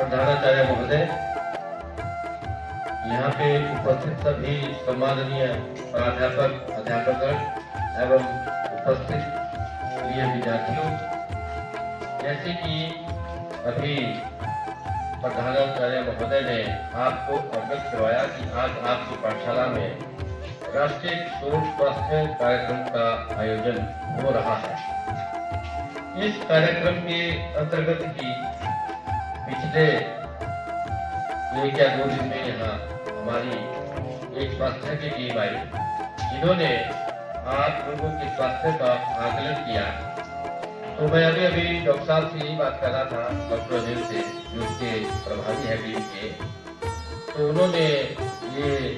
प्रधानाचार्य महोदय, यहाँ पे उपस्थित सभी सम्माननीय प्राध्यापक, अध्यापकगण एवं उपस्थित प्रिय विद्यार्थियों, जैसे कि अभी प्रधानाचार्य महोदय ने आपको अवगत करवाया कि आज आपकी पाठशाला में राष्ट्रीय किशोर स्वास्थ्य कार्यक्रम का आयोजन हो रहा है। इस कार्यक्रम के अंतर्गत ही पिछले 1 या 2 दिन में यहाँ हमारी एक स्वास्थ्य की टीम आई, जिन्होंने आप लोगों के स्वास्थ्य का आकलन किया। तो मैं अभी डॉक्टर साहब से यही बात कर रहा था, डॉक्टर अनिल से, जो उसके प्रभारी है टीम के, तो उन्होंने ये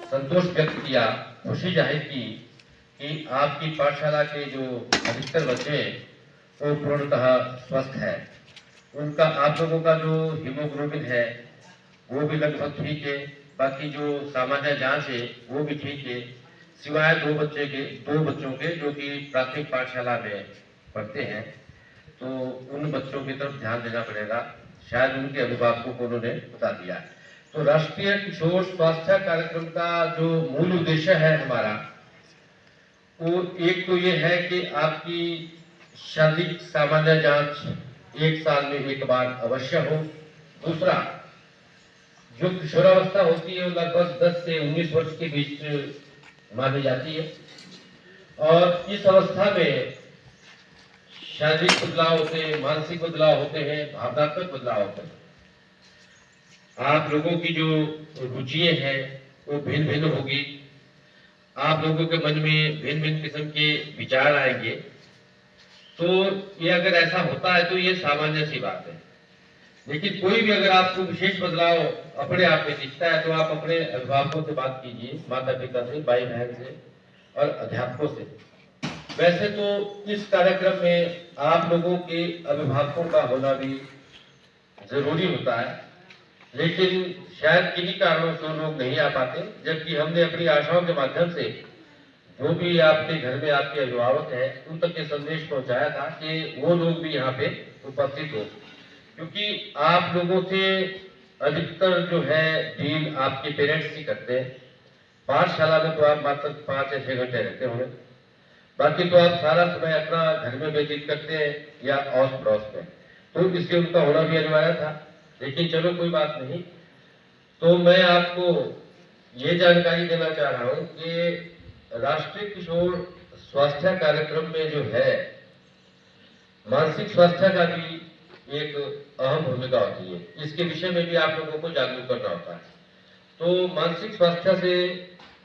संतोष व्यक्त किया, खुशी जाहिर की कि आपकी पाठशाला के जो अधिकतर बच्चे वो पूर्णतः स्वस्थ है। उनका आप लोगों का जो हीमोग्लोबिन है वो भी लगभग ठीक है, बाकी जो सामान्य जांच है वो भी ठीक है, सिवाय 2 बच्चों के जो कि प्राथमिक पाठशाला में पढ़ते हैं। तो उन बच्चों की तरफ ध्यान देना पड़ेगा, शायद उनके अभिभावकों को उन्होंने बता दिया। तो राष्ट्रीय किशोर स्वास्थ्य कार्यक्रम का जो मूल उद्देश्य है हमारा, वो एक तो ये है कि आपकी शारीरिक सामान्य जांच 1 साल में 1 बार अवश्य हो। दूसरा, जो किशोरावस्था होती है वो लगभग 10 से 19 वर्ष के बीच मानी जाती है, और इस अवस्था में शारीरिक बदलाव होते हैं, मानसिक बदलाव होते हैं, भावनात्मक बदलाव होते हैं। आप लोगों की जो रुचियां हैं वो भिन्न भिन्न होगी, आप लोगों के मन में भिन्न भिन्न किस्म के विचार आएंगे। तो ये अगर ऐसा होता है तो ये सामान्य सी बात है, लेकिन कोई भी अगर आपको विशेष बदलाव अपने आप में दिखता है तो आप अपने अभिभावकों से बात कीजिए, माता पिता से, भाई बहन से और अध्यापकों से। वैसे तो इस कार्यक्रम में आप लोगों के अभिभावकों का होना भी जरूरी होता है, लेकिन शायद किन्हीं कारणों से लोग नहीं आ पाते, जबकि हमने अपनी आशाओं के माध्यम से जो भी आपके घर में आपके अभिभावक हैं उन तक ये संदेश पहुंचाया था कि वो लोग भी यहाँ पे उपस्थित हो, क्योंकि आप लोगों से अधिकतर जो है डील आपके पेरेंट्स ही करते हैं। पाठशाला में तो आप मात्र 5 या 6 घंटे रहते होंगे, बाकी तो आप सारा समय अपना घर में व्यतीत करते हैं या आस पड़ोस में, तो इसलिए उनका होना भी अनिवार्य था। लेकिन चलो कोई बात नहीं। तो मैं आपको ये जानकारी देना चाह रहा हूँ कि राष्ट्रीय किशोर स्वास्थ्य कार्यक्रम में जो है मानसिक स्वास्थ्य का भी एक अहम भूमिका होती है। इसके विषय में भी आप लोगों को जागरूक करना होता है। तो मानसिक स्वास्थ्य से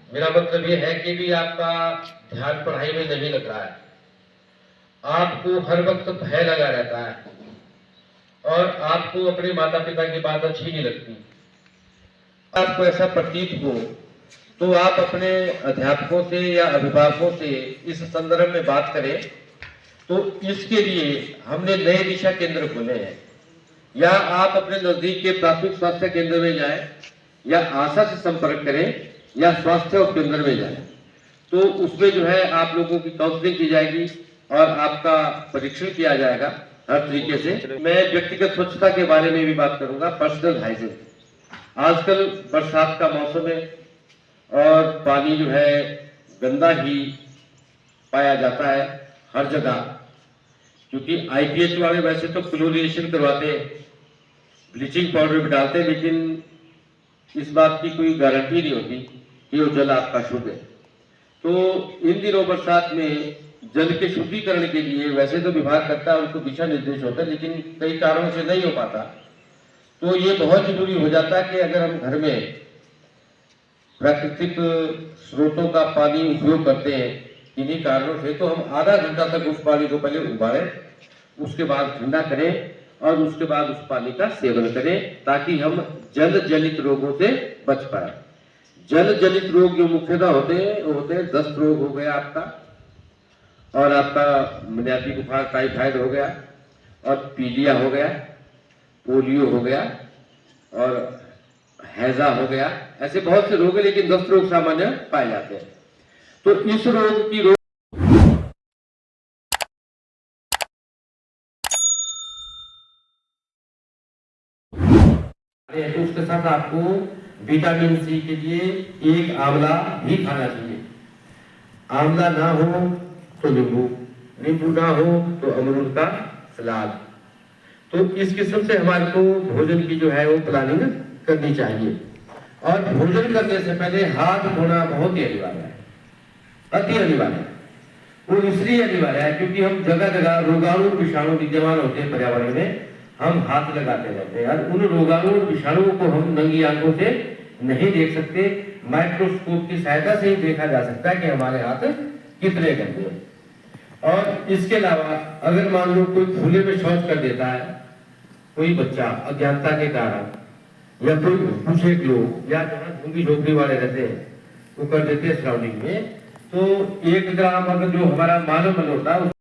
मेरा मतलब ये है कि भी आपका ध्यान पढ़ाई में नहीं लग रहा है, आपको हर वक्त भय लगा रहता है, और आपको अपने माता पिता की बात अच्छी नहीं लगती, आपको ऐसा प्रतीत हो, तो आप अपने अध्यापकों से या अभिभावकों से इस संदर्भ में बात करें। तो इसके लिए हमने नए दिशा केंद्र खोले हैं, या आप अपने नजदीक के प्राथमिक स्वास्थ्य केंद्र में जाएं, या आशा से संपर्क करें, या स्वास्थ्य उपकेंद्र में जाएं। तो उसमें जो है आप लोगों की काउंसलिंग की जाएगी और आपका परीक्षण किया जाएगा हर तरीके से। मैं व्यक्तिगत स्वच्छता के बारे में भी बात करूंगा, पर्सनल हाइजीन। आजकल बरसात का मौसम है और पानी जो है गंदा ही पाया जाता है हर जगह, क्योंकि आईपीएच वाले वैसे तो क्लोरिनेशन करवाते हैं, ब्लीचिंग पाउडर भी डालते हैं, लेकिन इस बात की कोई गारंटी नहीं होती कि वो जल आपका शुद्ध है। तो इन दिनों बरसात में जल के शुद्धिकरण के लिए वैसे तो विभाग करता है, उनको दिशा निर्देश होता है, लेकिन कई कारणों से नहीं हो पाता। तो ये बहुत जरूरी हो जाता है कि अगर हम घर में प्राकृतिक स्रोतों का पानी उपयोग करते हैं किन्हीं कारणों से, तो हम आधा घंटा तक उस पानी को पहले उबालें, उसके बाद ठंडा करें और उसके बाद उस पानी का सेवन करें, ताकि हम जल जनित रोगों से बच पाए। जल जनित रोग जो मुख्यतः होते हैं वो होते हैं दस्त रोग हो गया आपका, और आपका मलेरिया बुखार टाइफाइड हो गया, और पीलिया हो गया, पोलियो हो गया, और हैजा हो गया। ऐसे बहुत से रोग हैं, लेकिन दस्त रोग सामान्य पाए जाते हैं। तो इस रोग की रोग तो उसके साथ आपको विटामिन सी के लिए एक आंवला भी खाना चाहिए। आंवला ना हो तो नींबू, नींबू ना हो तो अमरूद का सलाद। तो इस किस्म से हमारे को भोजन की जो है वो प्लानिंग करनी चाहिए। और भोजन करने से पहले हाथ धोना बहुत ही अनिवार्य है, अति अनिवार्य है। वो इसलिए अनिवार्य है क्योंकि हम जगह जगह रोगाणु विषाणु विद्यमान होते हैं पर्यावरण में, हम हाथ लगाते रहते हैं और उन रोगाणु और विषाणुओं को हम नंगी आंखों से नहीं देख सकते। माइक्रोस्कोप की सहायता से ही देखा जा सकता है कि हमारे हाथ कितने गंदे हैं। और इसके अलावा अगर मान लो कोई खुले में शौच कर देता है, कोई बच्चा अज्ञानता के कारण या कोई कुछ एक लोग या जहाँ झुग्गी झोपड़ी वाले रहते हैं वो कर देते हैं सराउंडिंग में, तो 1 ग्राम अगर जो हमारा मानव मन होता है